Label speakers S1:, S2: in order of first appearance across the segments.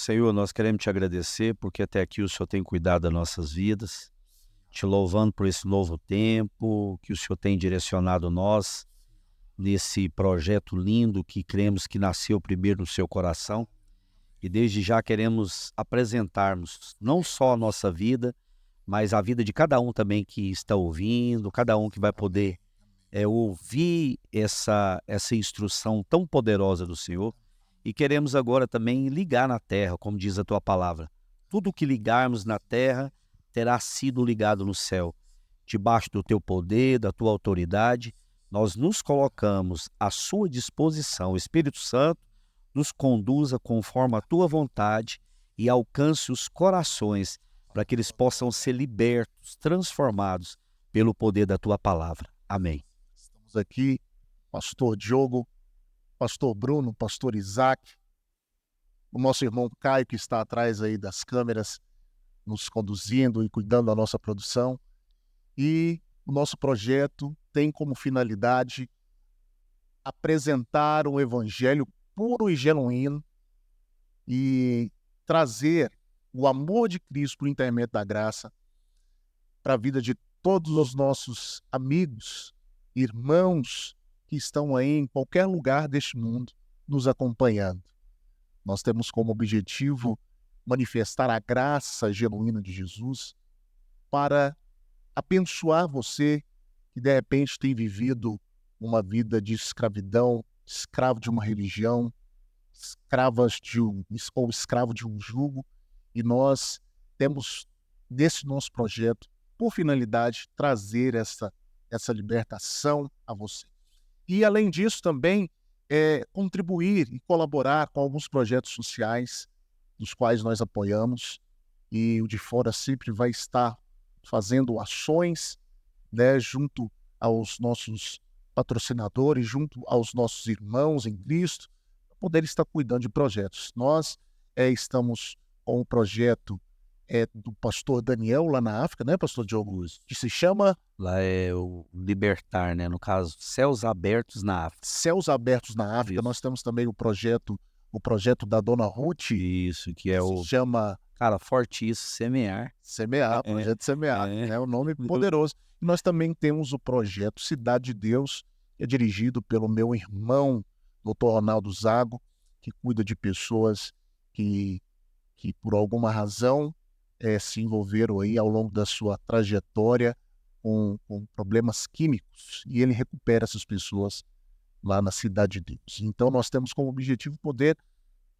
S1: Senhor, nós queremos te agradecer porque até aqui o Senhor tem cuidado das nossas vidas, te louvando por esse novo tempo que o Senhor tem direcionado nós nesse projeto lindo que cremos que nasceu primeiro no seu coração. E desde já queremos apresentarmos não só a nossa vida, mas a vida de cada um também que está ouvindo, cada um que vai poder ouvir essa instrução tão poderosa do Senhor. E queremos agora também ligar na terra, como diz a tua palavra. Tudo que ligarmos na terra terá sido ligado no céu. Debaixo do teu poder, da tua autoridade, nós nos colocamos à sua disposição. O Espírito Santo nos conduza conforme a tua vontade e alcance os corações para que eles possam ser libertos, transformados pelo poder da tua palavra. Amém.
S2: Estamos aqui, pastor Diogo, pastor Bruno, pastor Isaac, o nosso irmão Caio, que está atrás aí das câmeras, nos conduzindo e cuidando da nossa produção. E o nosso projeto tem como finalidade apresentar um evangelho puro e genuíno e trazer o amor de Cristo por intermédio da graça para a vida de todos os nossos amigos, irmãos que estão aí em qualquer lugar deste mundo nos acompanhando. Nós temos como objetivo manifestar a graça genuína de Jesus para abençoar você que de repente tem vivido uma vida de escravidão, escravo de uma religião, escravo de um jugo, e nós temos nesse nosso projeto por finalidade trazer essa libertação a você. E além disso também contribuir e colaborar com alguns projetos sociais dos quais nós apoiamos, e o De Fora sempre vai estar fazendo ações, né, junto aos nossos patrocinadores, junto aos nossos irmãos em Cristo, para poder estar cuidando de projetos. Nós estamos com o projeto do pastor Daniel lá na África, né, pastor Diogo? Que se chama...
S1: Lá é o Libertar, né? No caso, Céus Abertos na África.
S2: Céus Abertos na África. Isso. Nós temos também o projeto da Dona Ruth.
S1: Isso, que é
S2: se chama...
S1: Cara, forte isso, Semear.
S2: Semear, projeto Semear. É um nome poderoso. E nós também temos o projeto Cidade de Deus, que é dirigido pelo meu irmão, Dr. Ronaldo Zago, que cuida de pessoas que por alguma razão se envolveram aí ao longo da sua trajetória com problemas químicos, e ele recupera essas pessoas lá na Cidade de Deus. Então nós temos como objetivo poder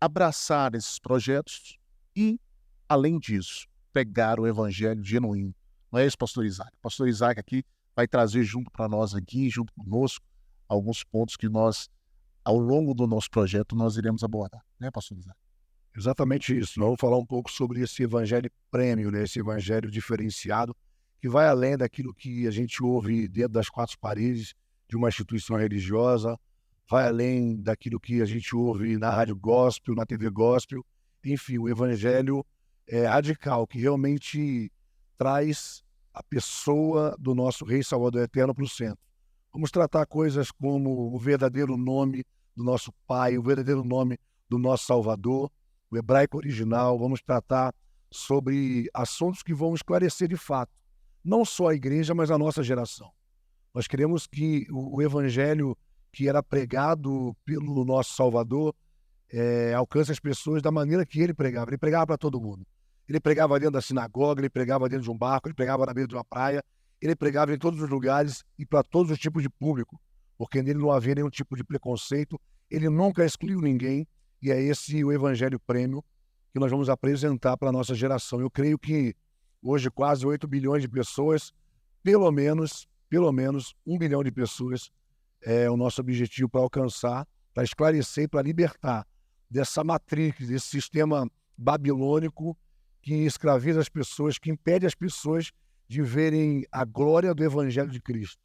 S2: abraçar esses projetos e, além disso, pegar o evangelho genuíno. Não é isso, pastor Isaac? O pastor Isaac aqui vai trazer junto para nós aqui, junto conosco, alguns pontos que nós, ao longo do nosso projeto, nós iremos abordar. Né, pastor Isaac?
S3: Exatamente isso. Nós vamos falar um pouco sobre esse evangelho prêmio, né? Esse evangelho diferenciado, que vai além daquilo que a gente ouve dentro das quatro paredes de uma instituição religiosa, vai além daquilo que a gente ouve na rádio gospel, na TV gospel. Enfim, o evangelho radical, que realmente traz a pessoa do nosso Rei Salvador Eterno para o centro. Vamos tratar coisas como o verdadeiro nome do nosso Pai, o verdadeiro nome do nosso Salvador, o hebraico original. Vamos tratar sobre assuntos que vão esclarecer de fato, não só a igreja, mas a nossa geração. Nós queremos que o evangelho que era pregado pelo nosso Salvador alcance as pessoas da maneira que ele pregava. Ele pregava para todo mundo. Ele pregava dentro da sinagoga, ele pregava dentro de um barco, ele pregava na beira de uma praia, ele pregava em todos os lugares e para todos os tipos de público, porque nele não havia nenhum tipo de preconceito, ele nunca excluiu ninguém, e é esse o evangelho prêmio que nós vamos apresentar para a nossa geração. Eu creio que hoje quase 8 bilhões de pessoas, pelo menos 1 bilhão de pessoas é o nosso objetivo para alcançar, para esclarecer, para libertar dessa matrix, desse sistema babilônico que escraviza as pessoas, que impede as pessoas de verem a glória do Evangelho de Cristo,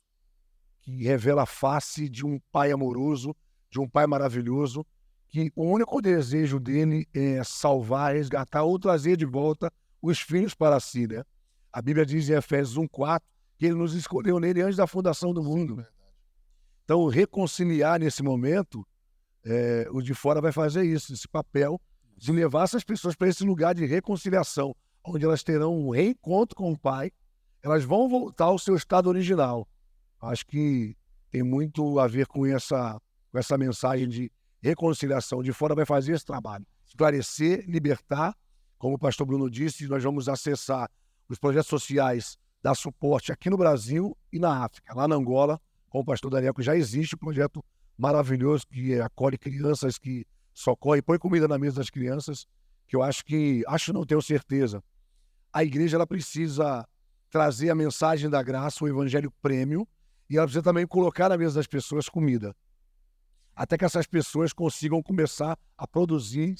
S3: que revela a face de um Pai amoroso, de um Pai maravilhoso, que o único desejo dele é salvar, resgatar ou trazer de volta os filhos para si, né? A Bíblia diz em Efésios 1:4 que ele nos escolheu nele antes da fundação do mundo. Então, reconciliar nesse momento, o De Fora vai fazer isso, esse papel de levar essas pessoas para esse lugar de reconciliação, onde elas terão um reencontro com o Pai, elas vão voltar ao seu estado original. Acho que tem muito a ver com essa mensagem de reconciliação. De fora vai fazer esse trabalho, esclarecer, libertar. Como o pastor Bruno disse, nós vamos acessar os projetos sociais, dar suporte aqui no Brasil e na África, lá na Angola, com o pastor Daniel, que já existe um projeto maravilhoso que acolhe crianças, que socorre, põe comida na mesa das crianças, que eu acho não tenho certeza. A igreja ela precisa trazer a mensagem da graça, o evangelho prêmio, e ela precisa também colocar na mesa das pessoas comida. Até que essas pessoas consigam começar a produzir,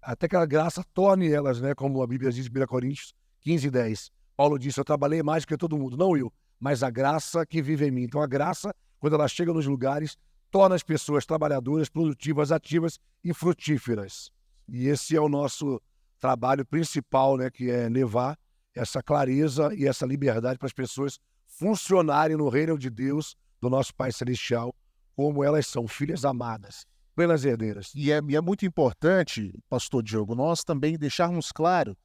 S3: até que a graça torne elas, né, como a Bíblia diz em 1 Coríntios 15:10. Paulo disse, eu trabalhei mais do que todo mundo, não eu, mas a graça que vive em mim. Então a graça, quando ela chega nos lugares, torna as pessoas trabalhadoras, produtivas, ativas e frutíferas. E esse é o nosso trabalho principal, né, que é levar essa clareza e essa liberdade para as pessoas funcionarem no reino de Deus, do nosso Pai Celestial, como elas são, filhas amadas, plenas herdeiras.
S2: E é muito importante, pastor Diogo, nós também deixarmos claro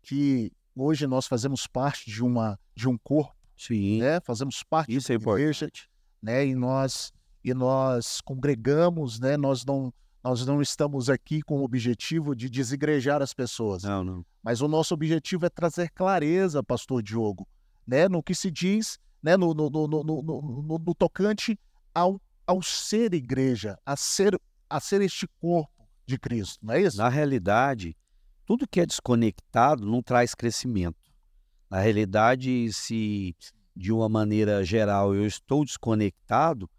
S2: que hoje nós fazemos parte de um corpo,
S1: Sim,
S2: né? Fazemos parte
S1: isso é
S2: da igreja,
S1: importante.
S2: né? E nós congregamos, né? Nós não estamos aqui com o objetivo de desigrejar as pessoas,
S1: Não.
S2: mas o nosso objetivo é trazer clareza, pastor Diogo, né? No que se diz, né? No tocante ao ser igreja, a ser este corpo de Cristo, não é isso?
S1: Na realidade, tudo que é desconectado não traz crescimento. Na realidade, se de uma maneira geral eu estou desconectado,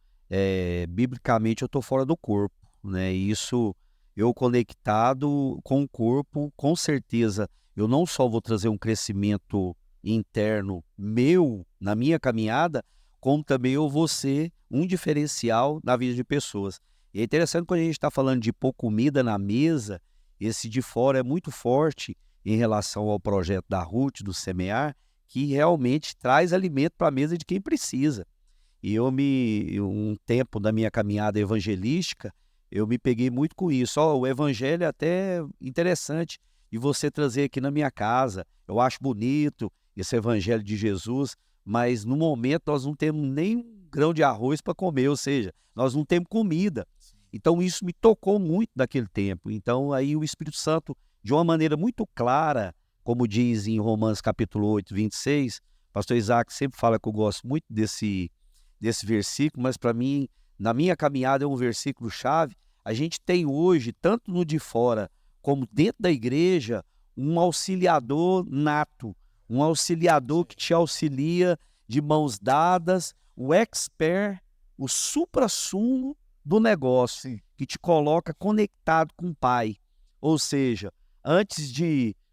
S1: biblicamente eu estou fora do corpo, né? E isso, eu conectado com o corpo, com certeza, eu não só vou trazer um crescimento interno meu, na minha caminhada, como também eu vou ser um diferencial na vida de pessoas. E é interessante quando a gente está falando de pôr comida na mesa, esse de fora é muito forte em relação ao projeto da Ruth, do Semear, que realmente traz alimento para a mesa de quem precisa. E um tempo da minha caminhada evangelística, eu me peguei muito com isso. O evangelho é até interessante de você trazer aqui na minha casa. Eu acho bonito esse evangelho de Jesus, mas no momento nós não temos nem um grão de arroz para comer, ou seja, nós não temos comida. Então isso me tocou muito naquele tempo. Então aí o Espírito Santo, de uma maneira muito clara, como diz em Romanos capítulo 8, 26, pastor Isaac sempre fala que eu gosto muito desse versículo, mas para mim, na minha caminhada é um versículo chave. A gente tem hoje, tanto no de fora como dentro da igreja, um auxiliador nato, um auxiliador que te auxilia de mãos dadas, o expert, o suprassumo do negócio, que te coloca conectado com o Pai. Ou seja, antes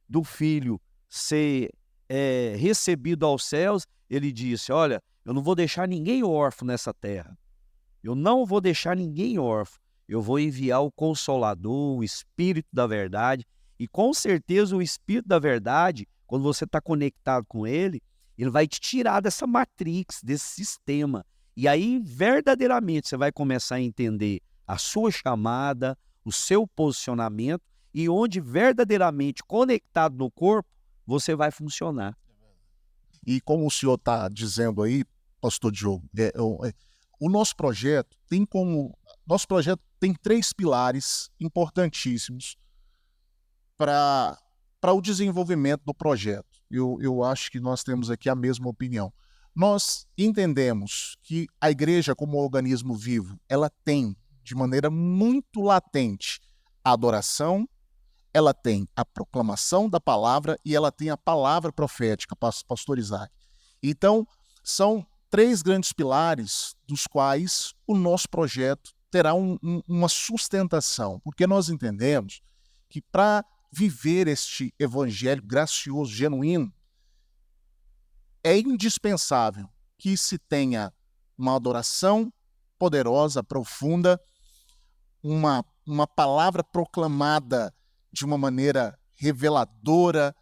S1: do filho ser recebido aos céus, ele disse, olha, eu não vou deixar ninguém órfão nessa terra. Eu não vou deixar ninguém órfão. Eu vou enviar o Consolador, o Espírito da Verdade. E com certeza o Espírito da Verdade, quando você está conectado com ele, ele vai te tirar dessa matrix, desse sistema. E aí, verdadeiramente, você vai começar a entender a sua chamada, o seu posicionamento, e onde verdadeiramente conectado no corpo, você vai funcionar.
S2: E como o senhor está dizendo aí, pastor Diogo, o nosso projeto tem 3 pilares importantíssimos para o desenvolvimento do projeto. Eu acho que nós temos aqui a mesma opinião. Nós entendemos que a igreja, como organismo vivo, ela tem, de maneira muito latente, a adoração, ela tem a proclamação da palavra e ela tem a palavra profética, pastor Isaac. Então, são 3 grandes pilares dos quais o nosso projeto terá uma sustentação, porque nós entendemos que para viver este evangelho gracioso, genuíno, é indispensável que se tenha uma adoração poderosa, profunda, uma palavra proclamada de uma maneira reveladora,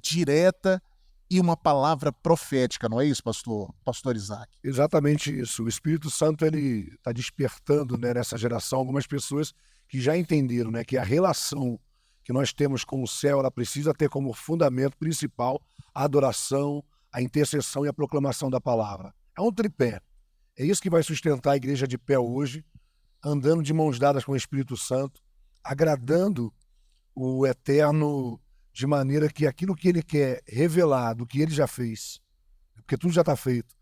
S2: direta, e uma palavra profética, não é isso, pastor Isaac?
S3: Exatamente isso. O Espírito Santo ele está despertando, né, nessa geração algumas pessoas que já entenderam, né, que a relação que nós temos com o céu, ela precisa ter como fundamento principal a adoração, a intercessão e a proclamação da palavra. É um tripé. É isso que vai sustentar a igreja de pé hoje, andando de mãos dadas com o Espírito Santo, agradando o Eterno de maneira que aquilo que ele quer revelar do que ele já fez, porque tudo já está feito,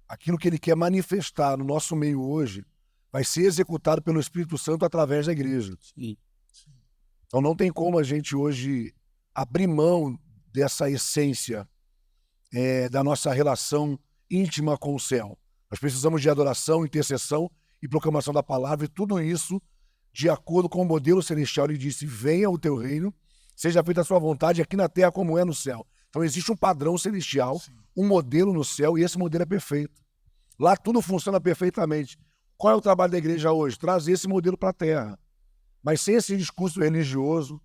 S3: aquilo que ele quer manifestar no nosso meio hoje vai ser executado pelo Espírito Santo através da igreja.
S1: Sim.
S3: Então não tem como a gente hoje abrir mão dessa essência da nossa relação íntima com o céu. Nós precisamos de adoração, intercessão e proclamação da palavra, e tudo isso de acordo com o modelo celestial. Ele disse: venha o teu reino, seja feita a sua vontade aqui na terra como é no céu. Então existe um padrão celestial, um modelo no céu, e esse modelo é perfeito. Lá tudo funciona perfeitamente. Qual é o trabalho da igreja hoje? Trazer esse modelo para a terra. Mas sem esse discurso religioso,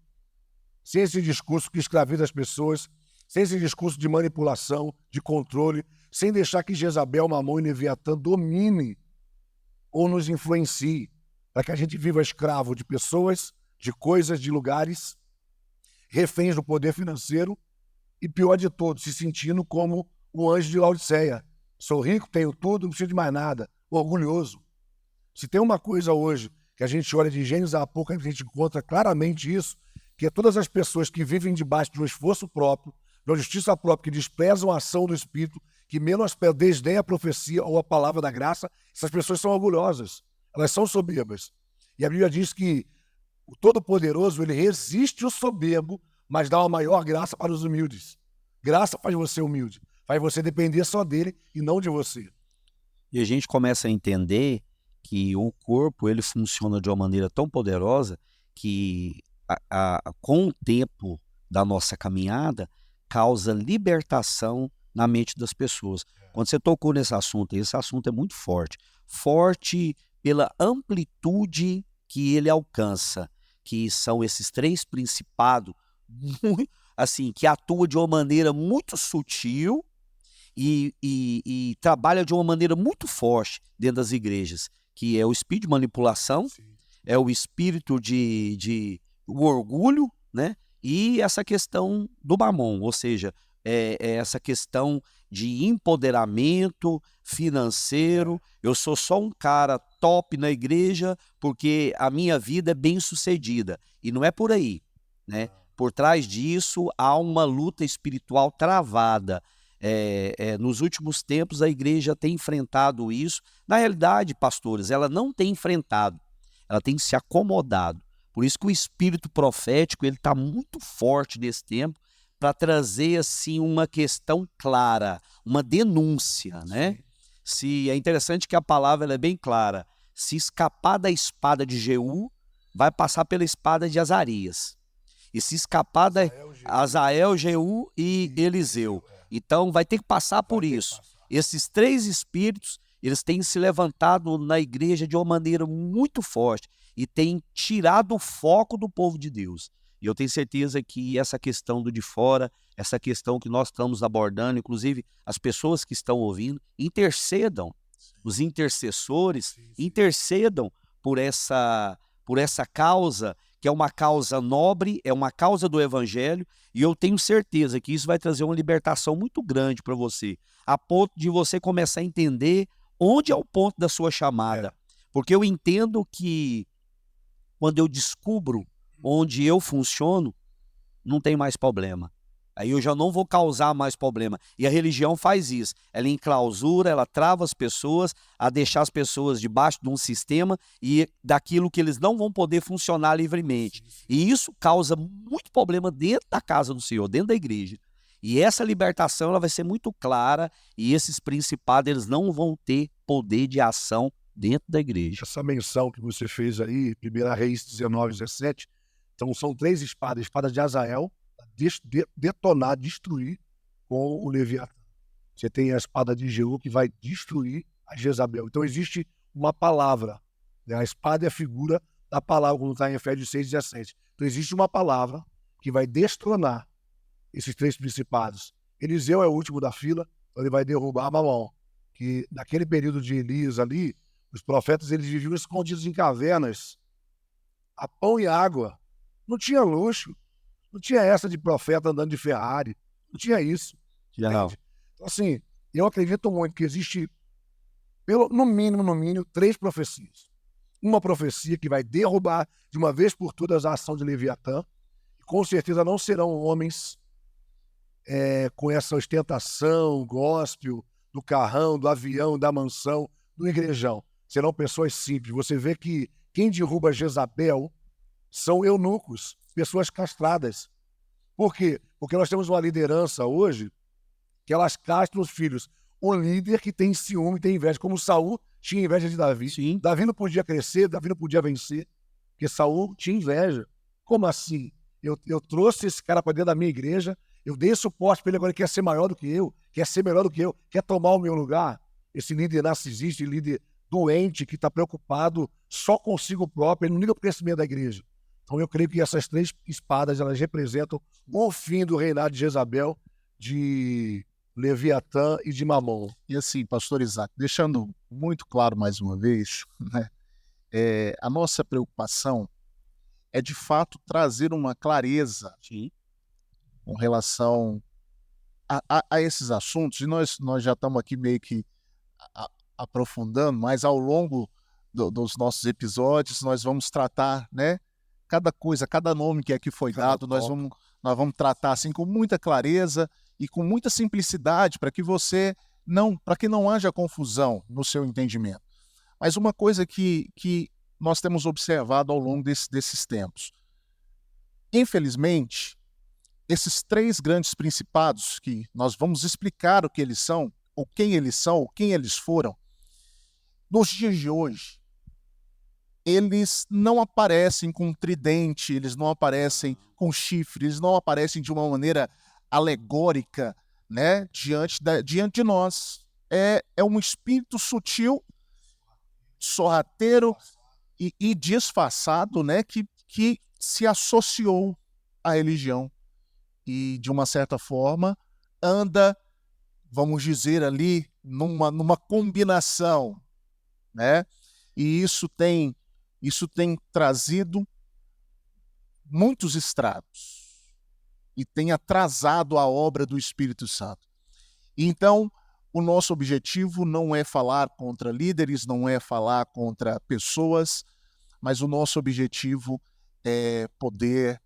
S3: sem esse discurso que escraviza as pessoas, sem esse discurso de manipulação, de controle, sem deixar que Jezabel, Mamon e Leviatã dominem ou nos influenciem, para que a gente viva escravo de pessoas, de coisas, de lugares, reféns do poder financeiro e, pior de tudo, se sentindo como o anjo de Laodiceia. Sou rico, tenho tudo, não preciso de mais nada. Orgulhoso. Se tem uma coisa hoje que a gente olha de Gênesis a Apocalipse, a gente encontra claramente isso, que é todas as pessoas que vivem debaixo de um esforço próprio, de uma justiça própria, que desprezam a ação do Espírito, que menosprezam, desdenham a profecia ou a palavra da graça, essas pessoas são orgulhosas, elas são soberbas. E a Bíblia diz que o Todo-Poderoso, ele resiste o soberbo, mas dá uma maior graça para os humildes. Graça faz você humilde, faz você depender só dele e não de você.
S1: E a gente começa a entender que o corpo ele funciona de uma maneira tão poderosa que com o tempo da nossa caminhada causa libertação na mente das pessoas. Quando você tocou nesse assunto, esse assunto é muito forte. Forte pela amplitude que ele alcança, que são esses três principados, assim, que atuam de uma maneira muito sutil e trabalha de uma maneira muito forte dentro das igrejas, que é o espírito de manipulação, é o espírito o orgulho, né? E essa questão do mamon, ou seja, é essa questão de empoderamento financeiro. Eu sou só um cara top na igreja porque a minha vida é bem sucedida. E não é por aí, né? Por trás disso há uma luta espiritual travada. Nos últimos tempos a igreja tem enfrentado isso. Na realidade, pastores, ela não tem enfrentado, ela tem se acomodado. Por isso que o espírito profético ele está muito forte nesse tempo para trazer assim uma questão clara, uma denúncia, né? Se é interessante que a palavra ela é bem clara. Se escapar da espada de Jeú, vai passar pela espada de Azarias. E se escapar da Azael, Jeú e Eliseu. Então vai ter que passar por isso. Esses três espíritos, eles têm se levantado na igreja de uma maneira muito forte e têm tirado o foco do povo de Deus. E eu tenho certeza que essa questão do de fora, essa questão que nós estamos abordando, inclusive as pessoas que estão ouvindo, intercedam, os intercessores, intercedam por essa causa, que é uma causa nobre, é uma causa do evangelho, e eu tenho certeza que isso vai trazer uma libertação muito grande para você, a ponto de você começar a entender onde é o ponto da sua chamada. Porque eu entendo que quando eu descubro onde eu funciono, não tem mais problema. Aí eu já não vou causar mais problema. E a religião faz isso. Ela enclausura, ela trava as pessoas a deixar as pessoas debaixo de um sistema e daquilo que eles não vão poder funcionar livremente. E isso causa muito problema dentro da casa do Senhor, dentro da igreja. E essa libertação ela vai ser muito clara e esses principados eles não vão ter poder de ação dentro da igreja.
S3: Essa menção que você fez aí, 1 Reis 19, 17, então são três espadas. Espada de Azael, detonar, destruir com o Leviatã. Você tem a espada de Jeú que vai destruir a Jezabel. Então existe uma palavra, né? A espada é a figura da palavra, como está em Efésios 6, 17. Então existe uma palavra que vai destronar esses três principados. Eliseu é o último da fila, então ele vai derrubar Mamon, que naquele período de Elias ali, os profetas eles viviam escondidos em cavernas, a pão e água, Não tinha luxo. Não tinha essa de profeta andando de Ferrari. Não tinha isso.
S1: Não.
S3: Entende? Então, assim, eu acredito muito que existe, no mínimo, 3 profecias. Uma profecia que vai derrubar de uma vez por todas a ação de Leviatã. E com certeza não serão homens com essa ostentação, gospel, do carrão, do avião, da mansão, do igrejão. Serão pessoas simples. Você vê que quem derruba Jezabel são eunucos, pessoas castradas. Por quê? Porque nós temos uma liderança hoje que elas castram os filhos. Um líder que tem ciúme, tem inveja, como Saul tinha inveja de Davi.
S1: Sim.
S3: Davi não podia crescer, Davi não podia vencer, porque Saul tinha inveja. Como assim? Eu trouxe esse cara para dentro da minha igreja, eu dei suporte para ele, agora ele quer ser maior do que eu, quer ser melhor do que eu, quer tomar o meu lugar. Esse líder narcisista, líder doente, que está preocupado só consigo próprio, ele não liga para o crescimento da igreja. Então eu creio que essas 3 espadas, elas representam o fim do reinado de Jezabel, de Leviatã e de Mamon.
S2: E assim, pastor Isaac, deixando muito claro mais uma vez, né, a nossa preocupação é de fato trazer uma clareza com relação a esses assuntos, e nós já estamos aqui meio que aprofundando, mas ao longo dos nossos episódios nós vamos tratar, né, cada coisa, cada nome que aqui foi dado, nós vamos tratar assim com muita clareza e com muita simplicidade para que para que não haja confusão no seu entendimento. Mas uma coisa que nós temos observado ao longo desses tempos, infelizmente, esses 3 grandes principados que nós vamos explicar o que eles são, ou quem eles foram, nos dias de hoje, eles não aparecem com tridente, eles não aparecem com chifre, eles não aparecem de uma maneira alegórica, né, diante de nós. É um espírito sutil, sorrateiro e disfarçado, né, que se associou à religião e, de uma certa forma, anda, vamos dizer ali, numa combinação, né? E isso tem trazido muitos estragos e tem atrasado a obra do Espírito Santo. Então, o nosso objetivo não é falar contra líderes, não é falar contra pessoas, mas o nosso objetivo é poder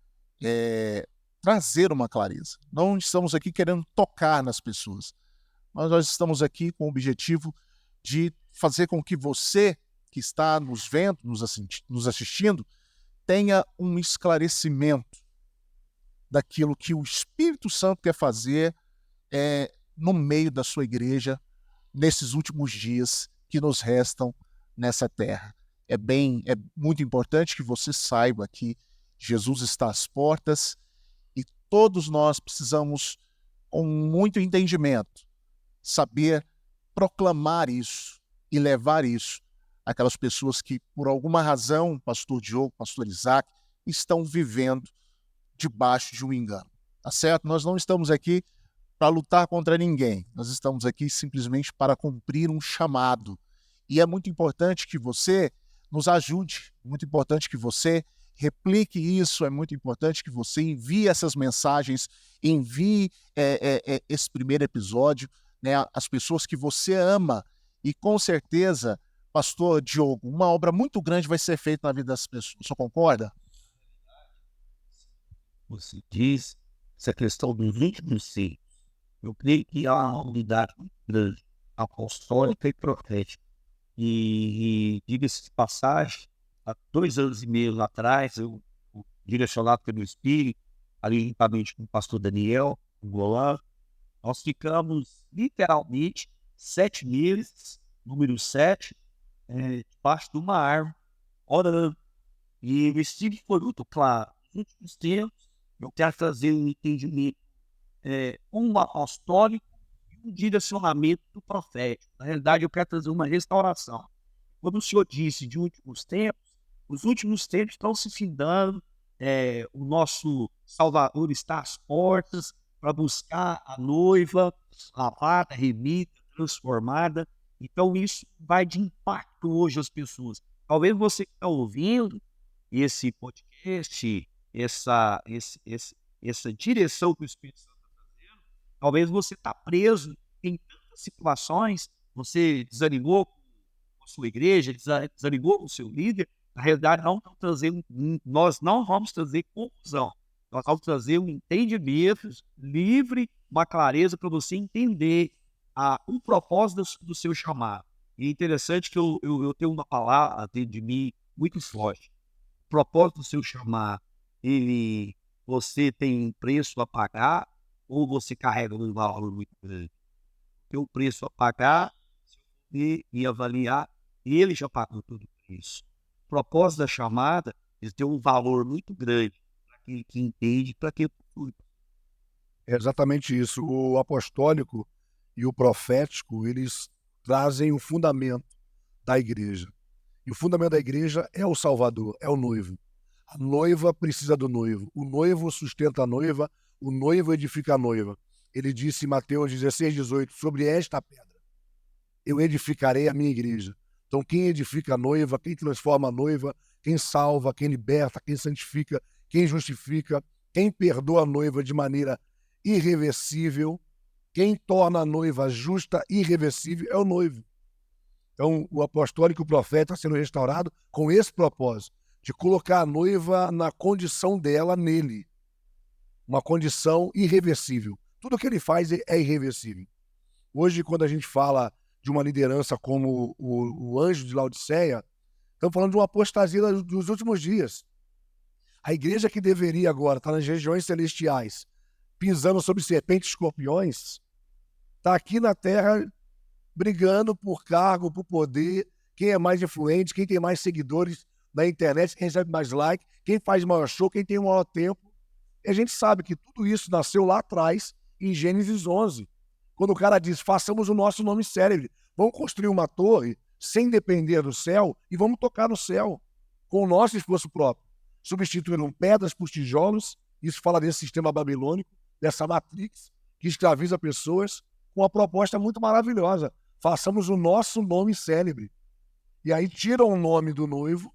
S2: trazer uma clareza. Não estamos aqui querendo tocar nas pessoas, mas nós estamos aqui com o objetivo de fazer com que você que está nos vendo, nos assistindo, tenha um esclarecimento daquilo que o Espírito Santo quer fazer no meio da sua igreja, nesses últimos dias que nos restam nessa terra. É muito importante que você saiba que Jesus está às portas e todos nós precisamos, com muito entendimento, saber proclamar isso e levar isso àquelas pessoas que, por alguma razão, pastor Diogo, pastor Isaac, estão vivendo debaixo de um engano. Tá certo? Nós não estamos aqui para lutar contra ninguém. Nós estamos aqui simplesmente para cumprir um chamado. E é muito importante que você nos ajude, muito importante que você replique isso, é muito importante que você envie essas mensagens, envie esse primeiro episódio, né, às pessoas que você ama. E com certeza, pastor Diogo, uma obra muito grande vai ser feita na vida das pessoas. Você concorda?
S4: Você diz essa questão dos últimos seis. Eu creio que há uma unidade muito grande, apostólica e profética. E diga-se de passagem, há 2 anos e meio atrás, eu direcionado pelo Espírito, ali juntamente com o pastor Daniel, o Golan, nós ficamos literalmente 7 meses, número 7, debaixo de uma árvore, orando. E o Espírito foi muito claro. Nos últimos tempos, eu quero trazer um entendimento um apostólico e um direcionamento do profético. Na realidade, eu quero trazer uma restauração. Quando o Senhor disse de últimos tempos, os últimos tempos estão se findando, o nosso Salvador está às portas para buscar a noiva lavada, remida, transformada. Então, isso vai de impacto hoje às pessoas. Talvez você que está ouvindo esse podcast, essa direção que o Espírito Santo está trazendo, talvez você está preso em tantas situações, você desanimou com a sua igreja, desanimou com o seu líder. Na realidade, nós não vamos trazer confusão, nós vamos trazer um entendimento livre, uma clareza para você entender o propósito do seu chamado. E é interessante que eu tenho uma palavra dentro de mim muito forte. O propósito do seu chamado, você tem um preço a pagar ou você carrega um valor muito grande? Tem um preço a pagar e avaliar, e ele já pagou tudo isso. O propósito da chamada, ele tem um valor muito grande para aquele que entende, para quem possui.
S3: É exatamente isso. O apostólico e o profético, eles trazem o fundamento da igreja. E o fundamento da igreja é o Salvador, é o noivo. A noiva precisa do noivo. O noivo sustenta a noiva, o noivo edifica a noiva. Ele disse em Mateus 16:18, sobre esta pedra eu edificarei a minha igreja. Então quem edifica a noiva, quem transforma a noiva, quem salva, quem liberta, quem santifica, quem justifica, quem perdoa a noiva de maneira irreversível, quem torna a noiva justa e irreversível é o noivo. Então, o apostólico e o profeta está sendo restaurado com esse propósito, de colocar a noiva na condição dela nele. Uma condição irreversível. Tudo que ele faz é irreversível. Hoje, quando a gente fala de uma liderança como o anjo de Laodiceia, estamos falando de uma apostasia dos últimos dias. A igreja que deveria agora estar nas regiões celestiais, pisando sobre serpentes e escorpiões, está aqui na terra brigando por cargo, por poder, quem é mais influente, quem tem mais seguidores na internet, quem recebe mais like, quem faz maior show, quem tem o maior tempo. E a gente sabe que tudo isso nasceu lá atrás, em Gênesis 11, quando o cara diz, façamos o nosso nome célebre, vamos construir uma torre sem depender do céu e vamos tocar no céu com o nosso esforço próprio. Substituíram pedras por tijolos, isso fala desse sistema babilônico, dessa matrix que escraviza pessoas, com uma proposta muito maravilhosa. Façamos o nosso nome célebre. E aí tiram o nome do noivo,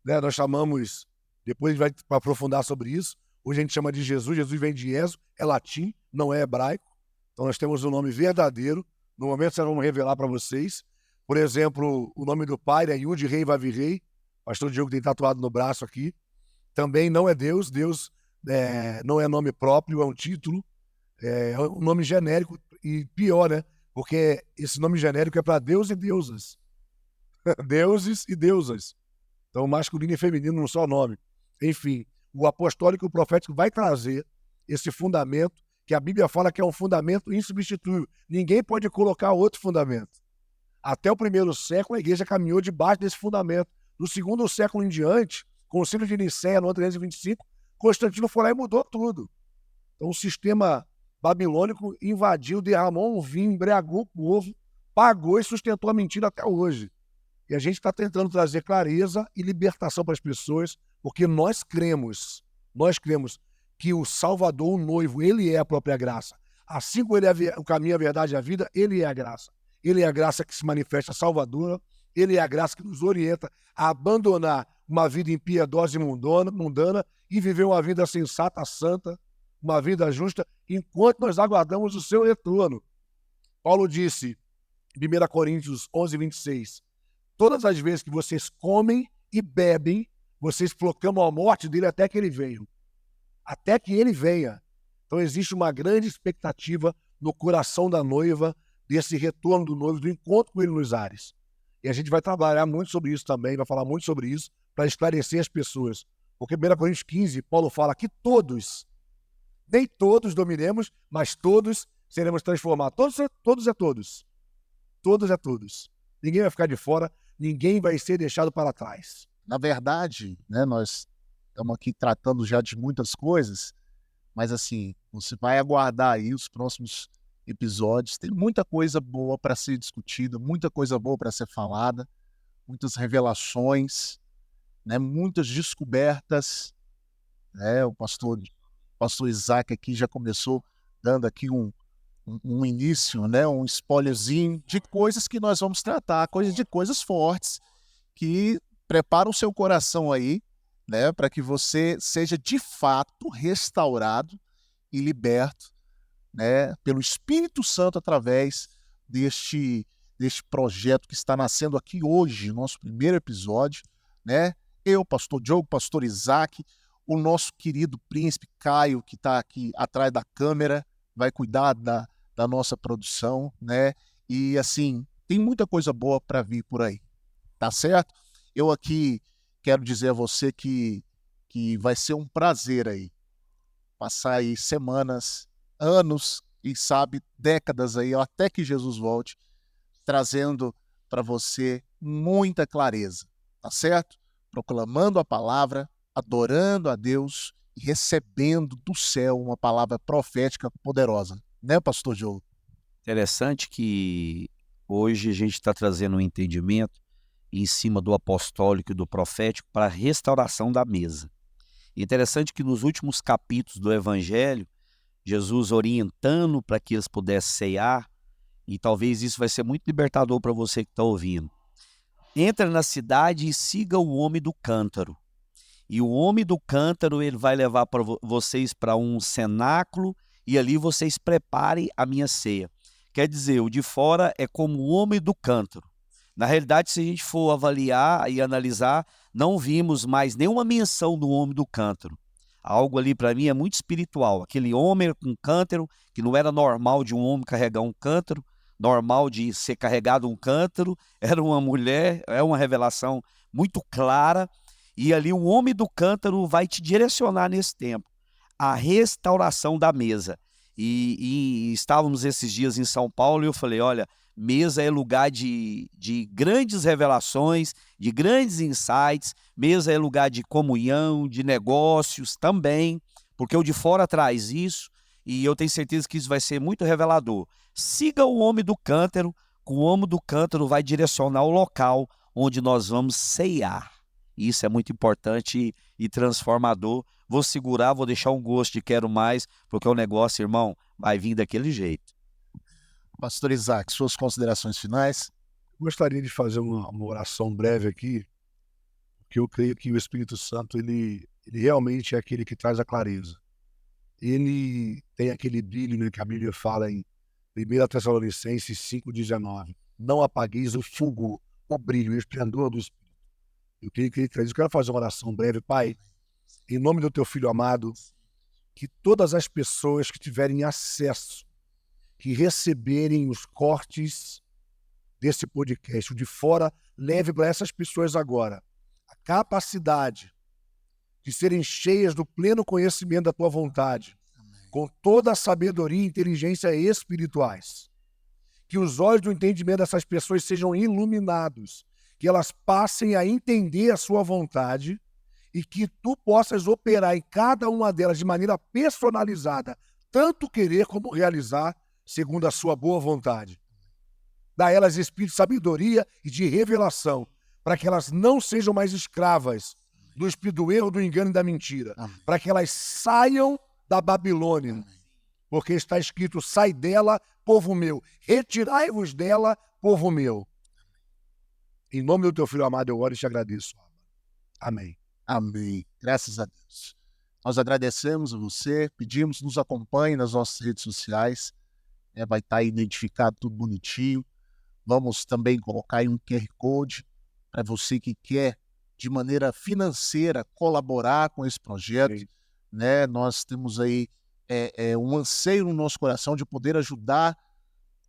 S3: né? Nós chamamos, depois a gente vai aprofundar sobre isso, hoje a gente chama de Jesus, Jesus vem de Jesus, é latim, não é hebraico. Então nós temos o nome verdadeiro, no momento nós vamos revelar para vocês. Por exemplo, o nome do pai é Yud Rei Vav Rei, o pastor Diogo tem tatuado no braço aqui. Também não é Deus, Deus não é nome próprio, é um título, é um nome genérico e pior, né? Porque esse nome genérico é para Deus e deusas. Deuses e deusas. Então, masculino e feminino num só nome. Enfim, o apostólico e o profético vai trazer esse fundamento que a Bíblia fala que é um fundamento insubstituível. Ninguém pode colocar outro fundamento. Até o primeiro século, a igreja caminhou debaixo desse fundamento. No segundo século em diante, com o Concílio de Nicéia, no ano 325, Constantino foi lá e mudou tudo. Então, o sistema babilônico invadiu, derramou um vinho, embriagou o povo, pagou e sustentou a mentira até hoje. E a gente está tentando trazer clareza e libertação para as pessoas, porque nós cremos que o Salvador, o noivo, ele é a própria graça. Assim como ele é o caminho, a verdade e a vida, ele é a graça. Ele é a graça que se manifesta salvadora, ele é a graça que nos orienta a abandonar uma vida impiedosa e mundana e viver uma vida sensata, santa, uma vida justa, enquanto nós aguardamos o seu retorno. Paulo disse, em 1 Coríntios 11:26, todas as vezes que vocês comem e bebem, vocês proclamam a morte dele até que ele venha. Até que ele venha. Então existe uma grande expectativa no coração da noiva, desse retorno do noivo, do encontro com ele nos ares. E a gente vai trabalhar muito sobre isso também, vai falar muito sobre isso, para esclarecer as pessoas. Porque em 1 Coríntios 15, Paulo fala que todos, nem todos dominemos, mas todos seremos transformados. Todos é todos. Todos é todos. Ninguém vai ficar de fora, ninguém vai ser deixado para trás.
S2: Na verdade, né, nós estamos aqui tratando já de muitas coisas, mas assim, você vai aguardar aí os próximos episódios. Tem muita coisa boa para ser discutida, muita coisa boa para ser falada, muitas revelações, né, muitas descobertas. Né, o pastor Isaac aqui já começou dando aqui um início, né, um spoilerzinho de coisas que nós vamos tratar, de coisas fortes que preparam o seu coração aí, né, para que você seja de fato restaurado e liberto, né, pelo Espírito Santo através deste projeto que está nascendo aqui hoje, nosso primeiro episódio, né? Eu, pastor Diogo, pastor Isaac, o nosso querido príncipe Caio, que está aqui atrás da câmera, vai cuidar da nossa produção, né? E assim, tem muita coisa boa para vir por aí, tá certo? Eu aqui quero dizer a você que vai ser um prazer aí, passar aí semanas, anos, e sabe, décadas aí, até que Jesus volte, trazendo para você muita clareza, tá certo? Proclamando a palavra, adorando a Deus e recebendo do céu uma palavra profética poderosa, né, pastor Diogo?
S1: Interessante que hoje a gente está trazendo um entendimento em cima do apostólico e do profético para a restauração da mesa. Interessante que nos últimos capítulos do Evangelho, Jesus orientando para que eles pudessem cear, e talvez isso vai ser muito libertador para você que está ouvindo. Entra na cidade e siga o homem do cântaro. E o homem do cântaro, ele vai levar para vocês para um cenáculo e ali vocês preparem a minha ceia. Quer dizer, o de fora é como o homem do cântaro. Na realidade, se a gente for avaliar e analisar, não vimos mais nenhuma menção do homem do cântaro. Algo ali para mim é muito espiritual. Aquele homem com cântaro, que não era normal de um homem carregar um cântaro, normal de ser carregado um cântaro, era uma mulher, é uma revelação muito clara. E ali o homem do cântaro vai te direcionar nesse tempo, a restauração da mesa. E estávamos esses dias em São Paulo e eu falei, olha, mesa é lugar de grandes revelações, de grandes insights, mesa é lugar de comunhão, de negócios também, porque o de fora traz isso e eu tenho certeza que isso vai ser muito revelador. Siga o homem do cântaro, que o homem do cântaro vai direcionar o local onde nós vamos ceiar. Isso é muito importante e transformador. Vou segurar, vou deixar um gosto de quero mais, porque o negócio, irmão, vai vir daquele jeito.
S2: Pastor Isaac, suas considerações finais?
S3: Gostaria de fazer uma oração breve aqui, porque eu creio que o Espírito Santo, ele realmente é aquele que traz a clareza. Ele tem aquele brilho, né, que a Bíblia fala em 1 Tessalonicenses 5,19. Não apagueis o fulgor, o brilho, o esplendor do Espírito. Eu creio que ele traz. Eu quero fazer uma oração breve. Pai, em nome do teu Filho amado, que todas as pessoas que tiverem acesso, que receberem os cortes desse podcast, o de fora, leve para essas pessoas agora a capacidade de serem cheias do pleno conhecimento da tua vontade, com toda a sabedoria e inteligência espirituais. Que os olhos do entendimento dessas pessoas sejam iluminados, que elas passem a entender a sua vontade e que tu possas operar em cada uma delas de maneira personalizada, tanto querer como realizar, segundo a sua boa vontade. Dá a elas espírito de sabedoria e de revelação, para que elas não sejam mais escravas do espírito do erro, do engano e da mentira, para que elas saiam da Babilônia, porque está escrito, sai dela, povo meu, retirai-vos dela, povo meu. Em nome do teu Filho amado, eu oro e te agradeço. Amém.
S2: Amém. Graças a Deus. Nós agradecemos a você, pedimos, nos acompanhe nas nossas redes sociais, vai estar identificado tudo bonitinho. Vamos também colocar aí um QR Code para você que quer, de maneira financeira, colaborar com esse projeto. Né? Nós temos aí um anseio no nosso coração de poder ajudar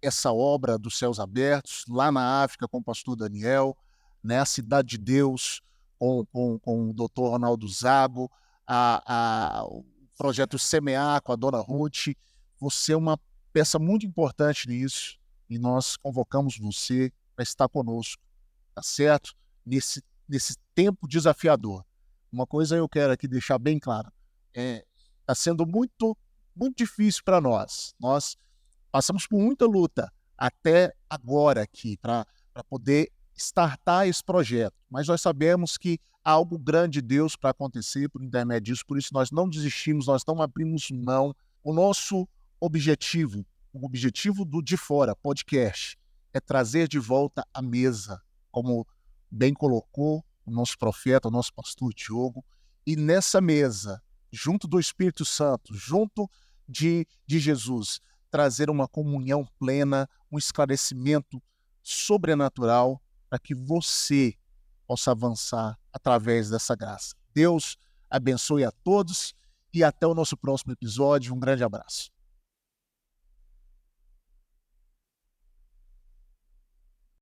S2: essa obra dos Céus Abertos, lá na África com o pastor Daniel, né? A Cidade de Deus com o doutor Ronaldo Zago, o projeto Semear com a dona Ruth. Você é uma peça muito importante nisso e nós convocamos você para estar conosco, tá certo? Nesse tempo desafiador. Uma coisa eu quero aqui deixar bem claro, está sendo muito, muito difícil para nós. Nós passamos por muita luta até agora aqui para poder startar esse projeto, mas nós sabemos que há algo grande de Deus para acontecer por intermédio disso, por isso nós não desistimos, nós não abrimos mão. O nosso objetivo, o objetivo do De Fora Podcast, é trazer de volta a mesa, como bem colocou o nosso profeta, o nosso pastor Diogo, e nessa mesa, junto do Espírito Santo, junto de Jesus, trazer uma comunhão plena, um esclarecimento sobrenatural para que você possa avançar através dessa graça. Deus abençoe a todos e até o nosso próximo episódio. Um grande abraço.